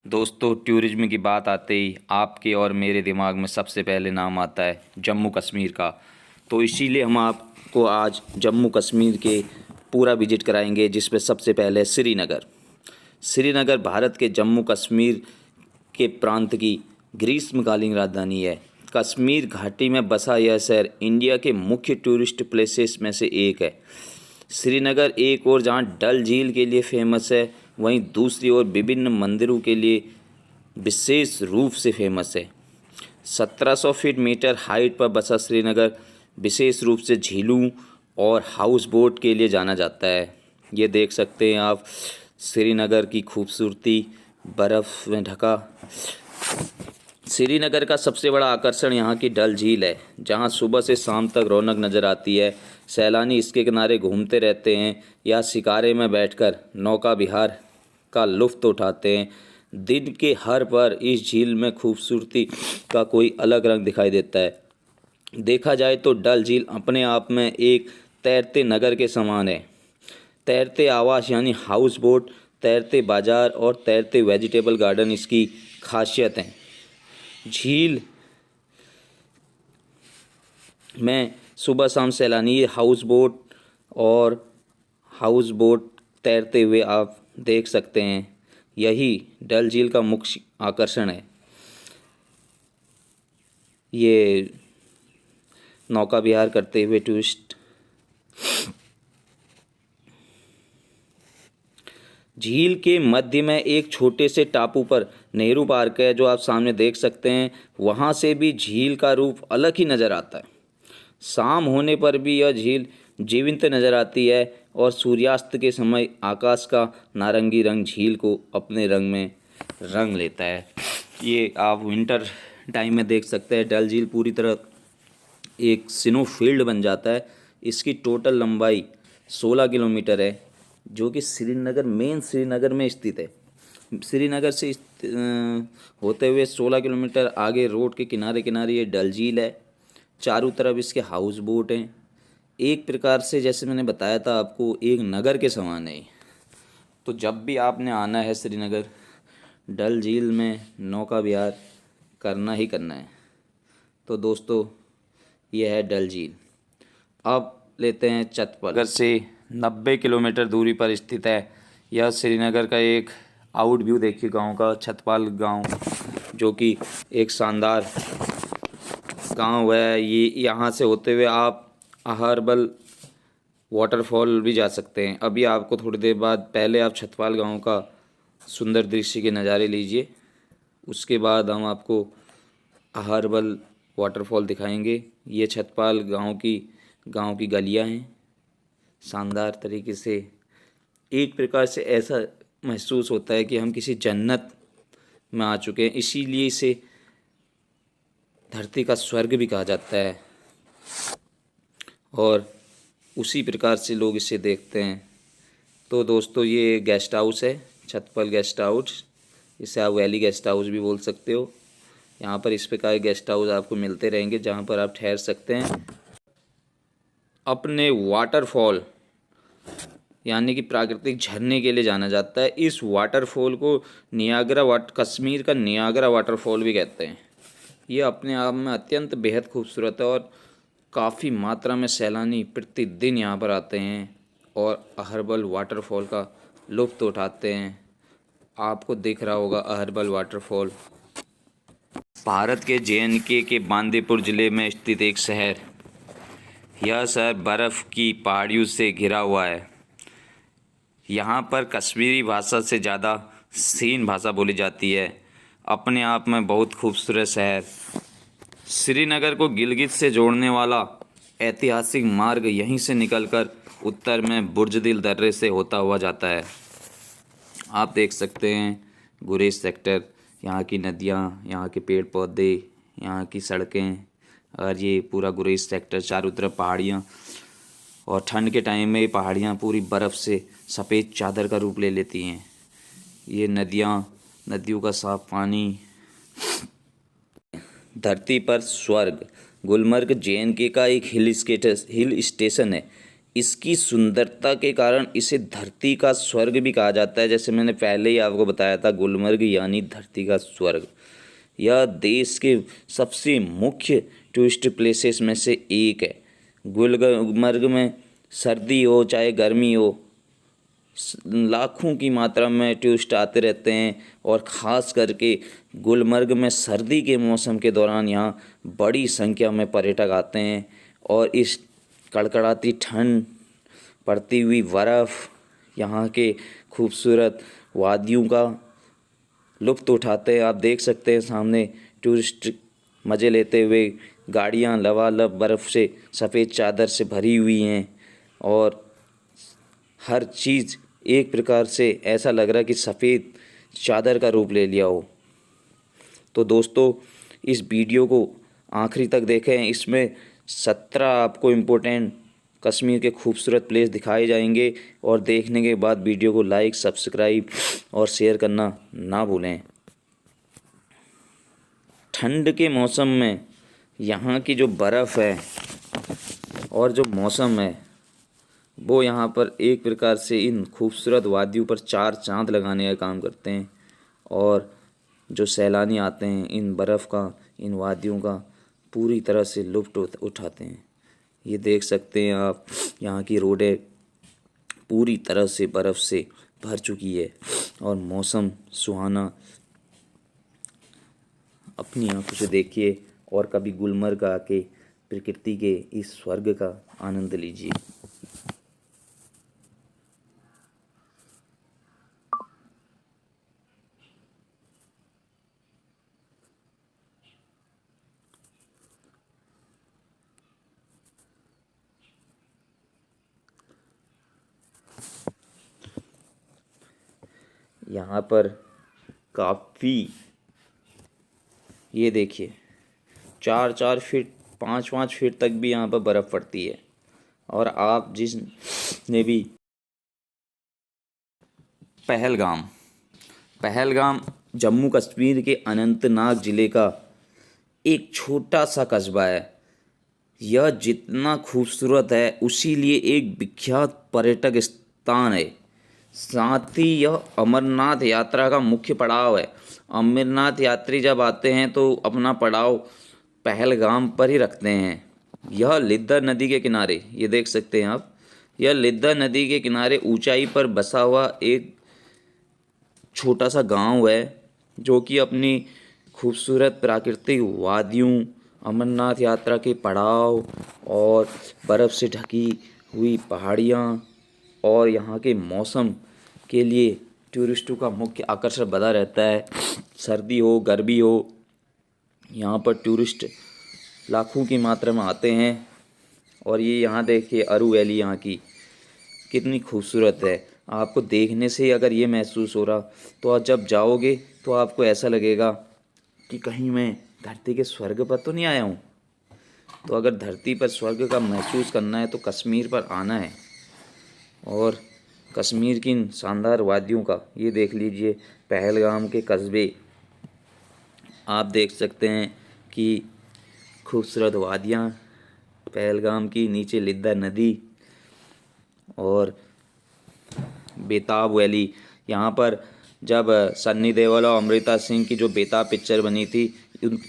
दोस्तों, टूरिज्म की बात आते ही आपके और मेरे दिमाग में सबसे पहले नाम आता है जम्मू कश्मीर का। तो इसीलिए हम आपको आज जम्मू कश्मीर के पूरा विजिट कराएंगे, जिसमें सबसे पहले श्रीनगर। श्रीनगर भारत के जम्मू कश्मीर के प्रांत की ग्रीष्मकालीन राजधानी है। कश्मीर घाटी में बसा यह शहर इंडिया के मुख्य टूरिस्ट प्लेसेस में से एक है। श्रीनगर एक और जहां डल झील के लिए फेमस है, वहीं दूसरी ओर विभिन्न मंदिरों के लिए विशेष रूप से फेमस है। 1700 फीट मीटर हाइट पर बसा श्रीनगर विशेष रूप से झीलों और हाउस बोट के लिए जाना जाता है। ये देख सकते हैं आप श्रीनगर की खूबसूरती, बर्फ़ में ढका। श्रीनगर का सबसे बड़ा आकर्षण यहाँ की डल झील है, जहाँ सुबह से शाम तक रौनक नज़र आती है। सैलानी इसके किनारे घूमते रहते हैं या शिकारे में बैठकर नौका विहार का लुत्फ़ उठाते हैं। दिन के हर पहर इस झील में खूबसूरती का कोई अलग रंग दिखाई देता है। देखा जाए तो डल झील अपने आप में एक तैरते नगर के समान है। तैरते आवास यानी हाउस बोट, तैरते बाज़ार और तैरते वेजिटेबल गार्डन इसकी खासियत हैं। झील में सुबह शाम सैलानी हाउस बोट तैरते हुए आप देख सकते हैं। यही डल झील का मुख्य आकर्षण है। ये नौका विहार करते हुए टूरिस्ट झील के मध्य में एक छोटे से टापू पर नेहरू पार्क है, जो आप सामने देख सकते हैं। वहाँ से भी झील का रूप अलग ही नज़र आता है। शाम होने पर भी यह झील जीवंत नज़र आती है और सूर्यास्त के समय आकाश का नारंगी रंग झील को अपने रंग में रंग लेता है। ये आप विंटर टाइम में देख सकते हैं। डल झील पूरी तरह एक स्नो फील्ड बन जाता है। इसकी टोटल लंबाई 16 किलोमीटर है, जो कि श्रीनगर में स्थित है। श्रीनगर से होते हुए 16 किलोमीटर आगे रोड के किनारे किनारे ये डल झील है। चारों तरफ इसके हाउस बोट हैं। एक प्रकार से जैसे मैंने बताया था आपको, एक नगर के समान है। तो जब भी आपने आना है श्रीनगर, डल झील में नौका विहार करना ही करना है। तो दोस्तों, यह है डल झील। अब लेते हैं छतपाल। नगर से 90 किलोमीटर दूरी पर स्थित है। यह श्रीनगर का एक आउट व्यू देखिए गांव का, छतपाल गांव, जो कि एक शानदार गांव है। ये यहाँ से होते हुए आप अहरबल वाटरफॉल भी जा सकते हैं। अभी आपको थोड़ी देर बाद पहले आप छतपाल गांव का सुंदर दृश्य के नज़ारे लीजिए, उसके बाद हम आपको अहरबल वाटरफॉल दिखाएंगे। ये छतपाल गांव की गलियां हैं। शानदार तरीके से एक प्रकार से ऐसा महसूस होता है कि हम किसी जन्नत में आ चुके हैं। इसीलिए इसे धरती का स्वर्ग भी कहा जाता है और उसी प्रकार से लोग इसे देखते हैं। तो दोस्तों, ये गेस्ट हाउस है, छतपाल गेस्ट हाउस। इसे आप वैली गेस्ट हाउस भी बोल सकते हो। यहाँ पर इस प्रकार के गेस्ट हाउस आपको मिलते रहेंगे, जहाँ पर आप ठहर सकते हैं। अपने वाटरफॉल यानी कि प्राकृतिक झरने के लिए जाना जाता है। इस वाटरफॉल को कश्मीर का नियाग्रा वाटरफॉल भी कहते हैं। ये अपने आप में अत्यंत बेहद खूबसूरत है और काफ़ी मात्रा में सैलानी प्रतिदिन यहाँ पर आते हैं और अहरबल वाटरफॉल का लुत्फ़ उठाते हैं। आपको दिख रहा होगा अहरबल वाटरफॉल। भारत के JNK के बांदीपुर ज़िले में स्थित एक शहर। यह शहर बर्फ़ की पहाड़ियों से घिरा हुआ है। यहाँ पर कश्मीरी भाषा से ज़्यादा सीन भाषा बोली जाती है। अपने आप में बहुत खूबसूरत शहर। श्रीनगर को गिलगित से जोड़ने वाला ऐतिहासिक मार्ग यहीं से निकलकर उत्तर में बुर्जदिल दर्रे से होता हुआ जाता है। आप देख सकते हैं गुरेज सेक्टर, यहाँ की नदियाँ, यहाँ के पेड़ पौधे, यहाँ की सड़कें और ये पूरा गुरेज सेक्टर। चारों तरफ पहाड़ियाँ और ठंड के टाइम में ये पहाड़ियाँ पूरी बर्फ़ से सफ़ेद चादर का रूप ले लेती हैं। ये नदियों का साफ पानी। धरती पर स्वर्ग। गुलमर्ग JNK का एक हिल स्टेशन है। इसकी सुंदरता के कारण इसे धरती का स्वर्ग भी कहा जाता है। जैसे मैंने पहले ही आपको बताया था, गुलमर्ग यानी धरती का स्वर्ग। यह देश के सबसे मुख्य टूरिस्ट प्लेसेस में से एक है। गुलमर्ग में सर्दी हो चाहे गर्मी हो, लाखों की मात्रा में टूरिस्ट आते रहते हैं। और ख़ास करके गुलमर्ग में सर्दी के मौसम के दौरान यहाँ बड़ी संख्या में पर्यटक आते हैं और इस कड़कड़ाती ठंड, पड़ती हुई बर्फ़, यहाँ के खूबसूरत वादियों का लुत्फ़ उठाते हैं। आप देख सकते हैं सामने टूरिस्ट मज़े लेते हुए, गाड़ियाँ लबालब बर्फ़ से सफ़ेद चादर से भरी हुई हैं और हर चीज़ एक प्रकार से ऐसा लग रहा है कि सफ़ेद चादर का रूप ले लिया हो। तो दोस्तों, इस वीडियो को आखिरी तक देखें। इसमें 17 आपको इम्पोर्टेंट कश्मीर के खूबसूरत प्लेस दिखाए जाएंगे और देखने के बाद वीडियो को लाइक, सब्सक्राइब और शेयर करना ना भूलें। ठंड के मौसम में यहाँ की जो बर्फ़ है और जो मौसम है, वो यहाँ पर एक प्रकार से इन खूबसूरत वादियों पर चार चांद लगाने का काम करते हैं। और जो सैलानी आते हैं, इन बर्फ़ का, इन वादियों का पूरी तरह से लुत्फ़ उठाते हैं। ये देख सकते हैं आप, यहाँ की रोडें पूरी तरह से बर्फ़ से भर चुकी है और मौसम सुहाना। अपनी आंखों से देखिए और कभी गुलमर्ग आके प्रकृति के इस स्वर्ग का आनंद लीजिए। यहाँ पर काफ़ी, ये देखिए, 4-4 फीट, 5-5 फीट तक भी यहाँ पर बर्फ़ पड़ती है। और आप जिसने भी पहलगाम जम्मू कश्मीर के अनंतनाग ज़िले का एक छोटा सा कस्बा है। यह जितना खूबसूरत है उसी लिए एक विख्यात पर्यटक स्थान है। साथ ही यह अमरनाथ यात्रा का मुख्य पड़ाव है। अमरनाथ यात्री जब आते हैं तो अपना पड़ाव पहलगाम पर ही रखते हैं। यह लिद्दा नदी के किनारे, ये देख सकते हैं आप, यह लिद्दा नदी के किनारे ऊंचाई पर बसा हुआ एक छोटा सा गांव है, जो कि अपनी खूबसूरत प्राकृतिक वादियों, अमरनाथ यात्रा के पड़ाव और बर्फ़ से ढकी हुई पहाड़ियाँ और यहाँ के मौसम के लिए टूरिस्टों का मुख्य आकर्षण बना रहता है। सर्दी हो गर्मी हो, यहाँ पर टूरिस्ट लाखों की मात्रा में आते हैं। और ये यहाँ देखिए अरू वैली यहाँ की कितनी खूबसूरत है। आपको देखने से ही अगर ये महसूस हो रहा, तो आप जब जाओगे तो आपको ऐसा लगेगा कि कहीं मैं धरती के स्वर्ग पर तो नहीं आया हूँ। तो अगर धरती पर स्वर्ग का महसूस करना है तो कश्मीर पर आना है। और कश्मीर की इन शानदार वादियों का ये देख लीजिए, पहलगाम के कस्बे आप देख सकते हैं कि खूबसूरत वादियाँ, पहलगाम की नीचे लिद्दा नदी और बेताब वैली। यहाँ पर जब सन्नी देओल और अमृता सिंह की जो बेताब पिक्चर बनी थी,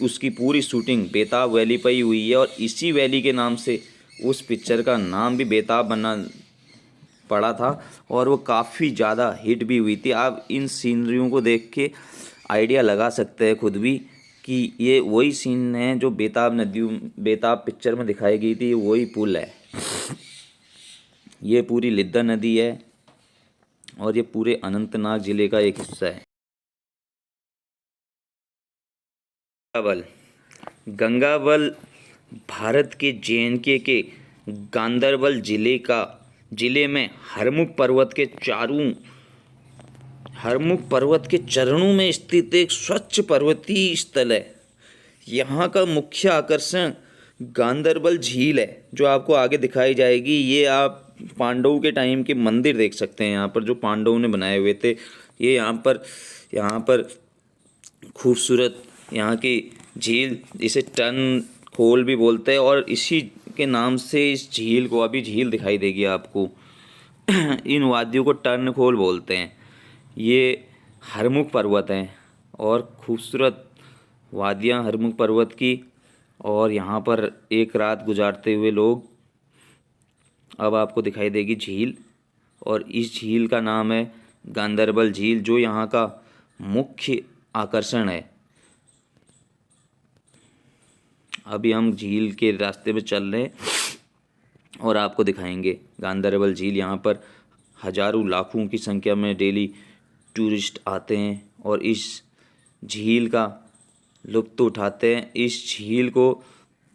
उसकी पूरी शूटिंग बेताब वैली पर ही हुई है। और इसी वैली के नाम से उस पिक्चर का नाम भी बेताब बनना पड़ा था और वो काफ़ी ज़्यादा हिट भी हुई थी। आप इन सीनरियों को देख के आइडिया लगा सकते हैं खुद भी कि ये वही सीन है जो बेताब पिक्चर में दिखाई गई थी। वही पुल है, ये पूरी लिद्दा नदी है और ये पूरे अनंतनाग ज़िले का एक हिस्सा है। गंगाबल भारत के जे.एंड.के के गांदरबल ज़िले में हरमुख पर्वत के चरणों में स्थित एक स्वच्छ पर्वतीय स्थल है। यहाँ का मुख्य आकर्षण गांदरबल झील है, जो आपको आगे दिखाई जाएगी। ये आप पांडवों के टाइम के मंदिर देख सकते हैं, यहाँ पर जो पांडवों ने बनाए हुए थे। ये यहाँ पर खूबसूरत यहाँ की झील, इसे टन खोल भी बोलते हैं। और इसी के नाम से इस झील को, अभी झील दिखाई देगी आपको, इन वादियों को टर्नखोल बोलते हैं। ये हरमुख पर्वत हैं और खूबसूरत वादियाँ हरमुख पर्वत की। और यहाँ पर एक रात गुजारते हुए लोग, अब आपको दिखाई देगी झील, और इस झील का नाम है गांदरबल झील, जो यहाँ का मुख्य आकर्षण है। अभी हम झील के रास्ते पे चल रहे हैं और आपको दिखाएंगे गांदरबल झील। यहाँ पर हजारों लाखों की संख्या में डेली टूरिस्ट आते हैं और इस झील का लुत्फ़ उठाते हैं। इस झील को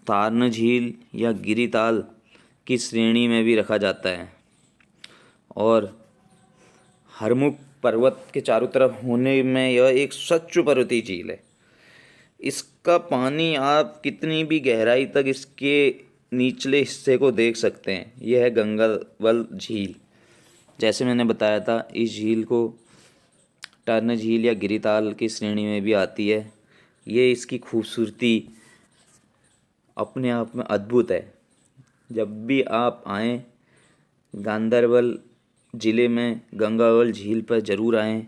तारन झील या गिरिताल की श्रेणी में भी रखा जाता है। और हरमुख पर्वत के चारों तरफ होने में यह एक स्वच्छ पर्वतीय झील है। इसका पानी आप कितनी भी गहराई तक इसके निचले हिस्से को देख सकते हैं। यह है गंगाबल झील। जैसे मैंने बताया था, इस झील को टर्न झील या गिरिताल की श्रेणी में भी आती है। ये इसकी खूबसूरती अपने आप में अद्भुत है। जब भी आप आएँ गांदरबल ज़िले में गंगाबल झील पर ज़रूर आएँ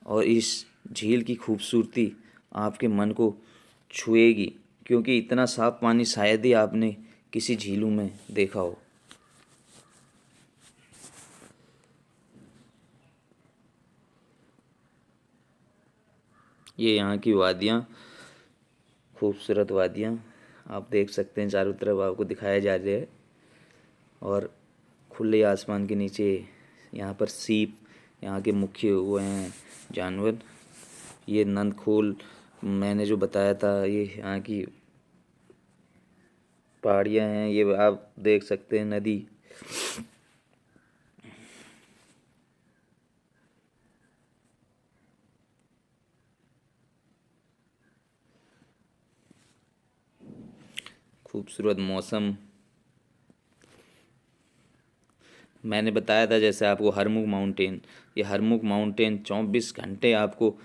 और इस झील की खूबसूरती आपके मन को छुएगी, क्योंकि इतना साफ पानी शायद ही आपने किसी झीलों में देखा हो। ये यहाँ की वादियाँ, खूबसूरत वादियाँ आप देख सकते हैं, चारों तरफ आपको दिखाया जा रहा है। और खुले आसमान के नीचे यहाँ पर सीप, यहाँ के मुख्य वो हैं जानवर। ये नंदखोल मैंने जो बताया था, ये यहाँ की पहाड़ियाँ हैं। ये आप देख सकते हैं नदी। खूबसूरत मौसम। मैंने बताया था जैसे आपको हरमुख माउंटेन, ये हरमुख माउंटेन 24 घंटे आपको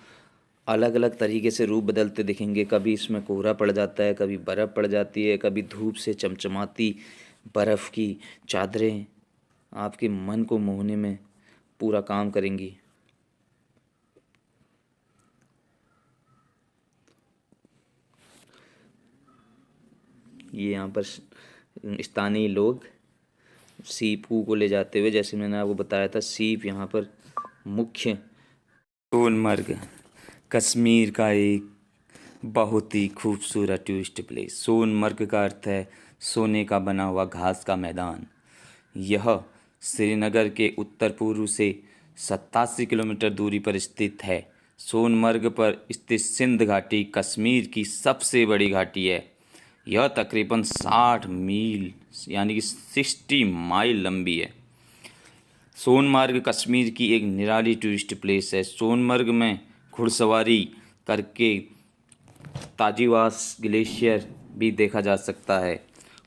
अलग अलग तरीके से रूप बदलते दिखेंगे। कभी इसमें कोहरा पड़ जाता है, कभी बर्फ़ पड़ जाती है, कभी धूप से चमचमाती बर्फ़ की चादरें आपके मन को मोहने में पूरा काम करेंगी। ये यहाँ पर स्थानीय लोग सीपू को ले जाते हुए, जैसे मैंने आपको बताया था, सीप यहाँ पर मुख्य। सोनमर्ग कश्मीर का एक बहुत ही खूबसूरत टूरिस्ट प्लेस। सोनमर्ग का अर्थ है सोने का बना हुआ घास का मैदान। यह श्रीनगर के उत्तर पूर्व से 87 किलोमीटर दूरी पर स्थित है। सोनमर्ग पर स्थित सिंध घाटी कश्मीर की सबसे बड़ी घाटी है। यह तकरीबन 60 मील यानी कि 60 माइल लंबी है। सोनमर्ग कश्मीर की एक निराली टूरिस्ट प्लेस है। सोनमर्ग में घुड़सवारी करके ताजिवास ग्लेशियर भी देखा जा सकता है।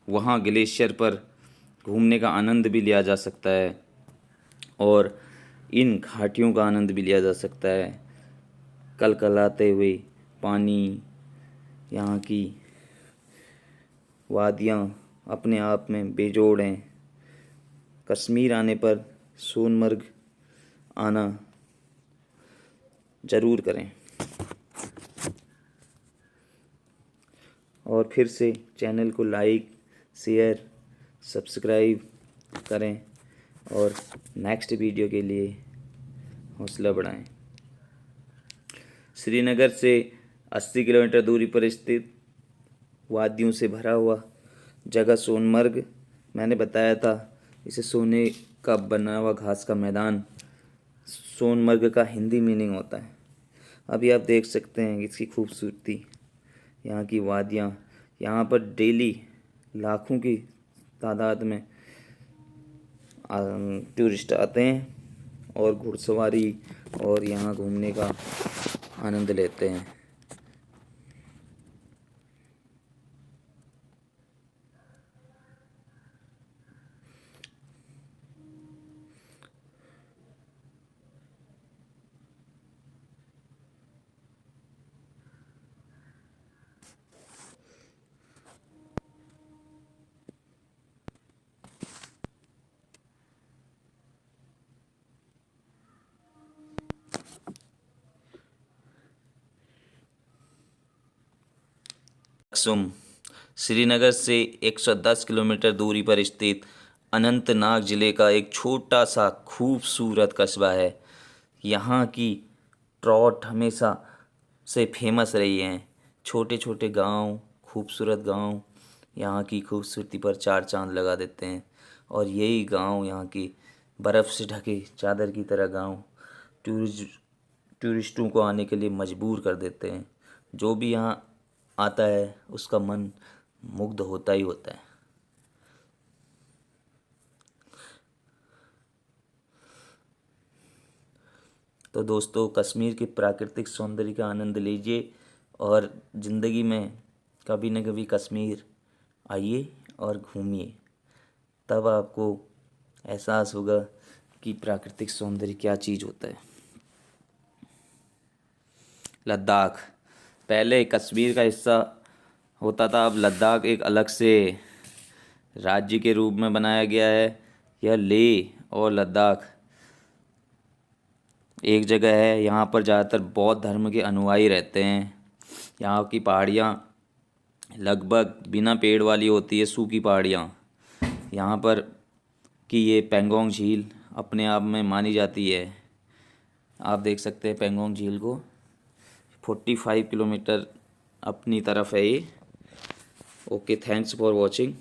वहाँ ग्लेशियर पर घूमने का आनंद भी लिया जा सकता है और इन घाटियों का आनंद भी लिया जा सकता है। कलकलाते हुए पानी, यहाँ की वादियाँ अपने आप में बेजोड़ हैं। कश्मीर आने पर सोनमर्ग आना ज़रूर करें। और फिर से चैनल को लाइक, शेयर, सब्सक्राइब करें और नेक्स्ट वीडियो के लिए हौसला बढ़ाएं। श्रीनगर से 80 किलोमीटर दूरी पर स्थित वादियों से भरा हुआ जगह सोनमर्ग, मैंने बताया था इसे सोने का बना हुआ घास का मैदान सोनमर्ग का हिंदी मीनिंग होता है। अभी आप देख सकते हैं इसकी खूबसूरती, यहाँ की वादियाँ। यहाँ पर डेली लाखों की तादाद में टूरिस्ट आते हैं और घुड़सवारी और यहाँ घूमने का आनंद लेते हैं। अक्सुम श्रीनगर से 110 किलोमीटर दूरी पर स्थित अनंतनाग ज़िले का एक छोटा सा खूबसूरत कस्बा है। यहाँ की ट्रॉट हमेशा से फेमस रही हैं। छोटे छोटे गांव, खूबसूरत गांव यहाँ की खूबसूरती पर चार चांद लगा देते हैं। और यही गांव यहाँ की बर्फ़ से ढके चादर की तरह गांव टूरिस्टों को आने के लिए मजबूर कर देते हैं। जो भी यहाँ आता है उसका मन मुग्ध होता ही होता है। तो दोस्तों, कश्मीर के प्राकृतिक सौंदर्य का आनंद लीजिए और ज़िंदगी में कभी न कभी कश्मीर आइए और घूमिए। तब आपको एहसास होगा कि प्राकृतिक सौंदर्य क्या चीज़ होता है। लद्दाख पहले कश्मीर का हिस्सा होता था, अब लद्दाख एक अलग से राज्य के रूप में बनाया गया है। यह लेह और लद्दाख एक जगह है। यहाँ पर ज़्यादातर बौद्ध धर्म के अनुयायी रहते हैं। यहाँ की पहाड़ियाँ लगभग बिना पेड़ वाली होती है, सूखी पहाड़ियाँ। यहाँ पर की ये पेंगोंग झील अपने आप में मानी जाती है। आप देख सकते हैं पेंगोंग झील को, 45 किलोमीटर अपनी तरफ है ये। Okay, thanks for watching.